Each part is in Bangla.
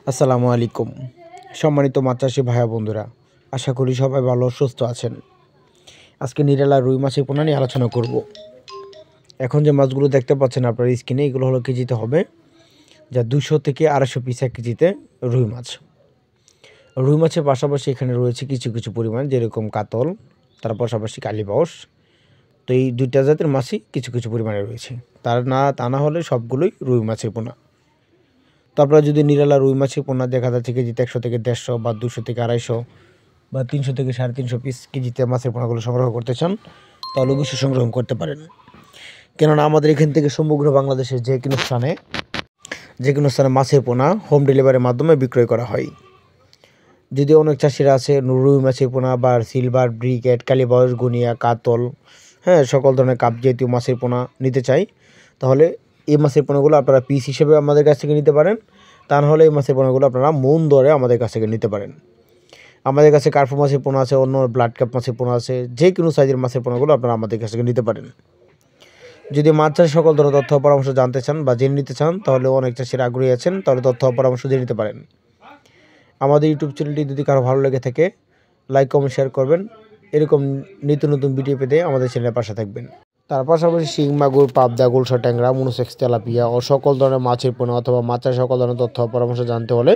আসসালামু আলাইকুম। সম্মানিত মাছ চাষি ভাইয়া বন্ধুরা, আশা করি সবাই ভালো সুস্থ আছেন। আজকে নিরালা রুই মাছের পোনা নিয়ে আলোচনা করব। এখন যে মাছগুলো দেখতে পাচ্ছেন আপনার স্ক্রিনে, এগুলো হলো কেজিতে হবে যা 200 থেকে 250 পিস এক কেজিতে রুই মাছ। রুই মাছের পাশাপাশি এখানে রয়েছে কিছু কিছু পরিমাণ, যেরকম কাতল, তার পাশাপাশি কালীবাউস। তো এই দুইটা জাতের মাছই কিছু কিছু পরিমাণে রয়েছে। তা না হলে সবগুলোই রুই মাছের পোনা। তো আপনারা যদি নিরালা রুই মাছের পোনা দেখা যাচ্ছে কেজিতে 100 থেকে 150 বা 200 থেকে 250 বা 300 থেকে 350 পিস কেজিতে মাছের পোনাগুলো সংগ্রহ করতে চান, তাহলে অবশ্যই সংগ্রহ করতে পারেন। কেননা আমাদের এখান থেকে সমগ্র বাংলাদেশের যে কোনো স্থানে মাছের পোনা হোম ডেলিভারির মাধ্যমে বিক্রয় করা হয়। যদি অনেক চাষিরা আছে রুই মাছের পোনা বা সিলভার, ব্রিগেড, কালীবাউস, গুনিয়া, কাতল, সকল ধরনের কাপ জাতীয় মাছের পোনা নিতে চাই, তাহলে এই মাছের পোনাগুলো আপনারা পিস হিসেবে আমাদের কাছ থেকে নিতে পারেন। তা নাহলে এই মাছের পোনাগুলো আপনারা মন দরে আমাদের কাছ থেকে নিতে পারেন। আমাদের কাছে কার্পু মাছের পোনা আছে, অন্য ব্লাড কাপ মাছের পোনা আছে, যে কোনো সাইজের মাছের পোনাগুলো আপনারা আমাদের কাছ থেকে নিতে পারেন। যদি মাছ চাষের সকল ধরনের তথ্য পরামর্শ জানতে চান বা জেনে নিতে চান, তাহলে অনেক চাষিরা আগ্রহী আছেন, তাহলে তথ্য পরামর্শ জেনে নিতে পারেন। আমাদের ইউটিউব চ্যানেলটি যদি কারো ভালো লেগে থাকে, লাইক, কমেন্ট, শেয়ার করবেন। এরকম নিত্য নতুন ভিডিও পেতে আমাদের চ্যানেলের পাশে থাকবেন। তার পাশাপাশি শিং মাগুর, পাবদা, গুলশা, ট্যাংরা, মনোসেক্স, তেলাপিয়া ও সকল ধরনের মাছের পোনা অথবা মাছের সকল ধরনের তথ্য পরামর্শ জানতে হলে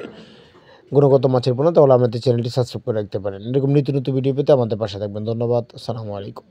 গুণগত মাছের পোনা, তাহলে আমাদের চ্যানেলটি সাবস্ক্রাইব করে রাখতে পারেন। এরকম নিত্য নতুন ভিডিও পেতে আমাদের পাশে থাকবেন। ধন্যবাদ। আসসালামু আলাইকুম।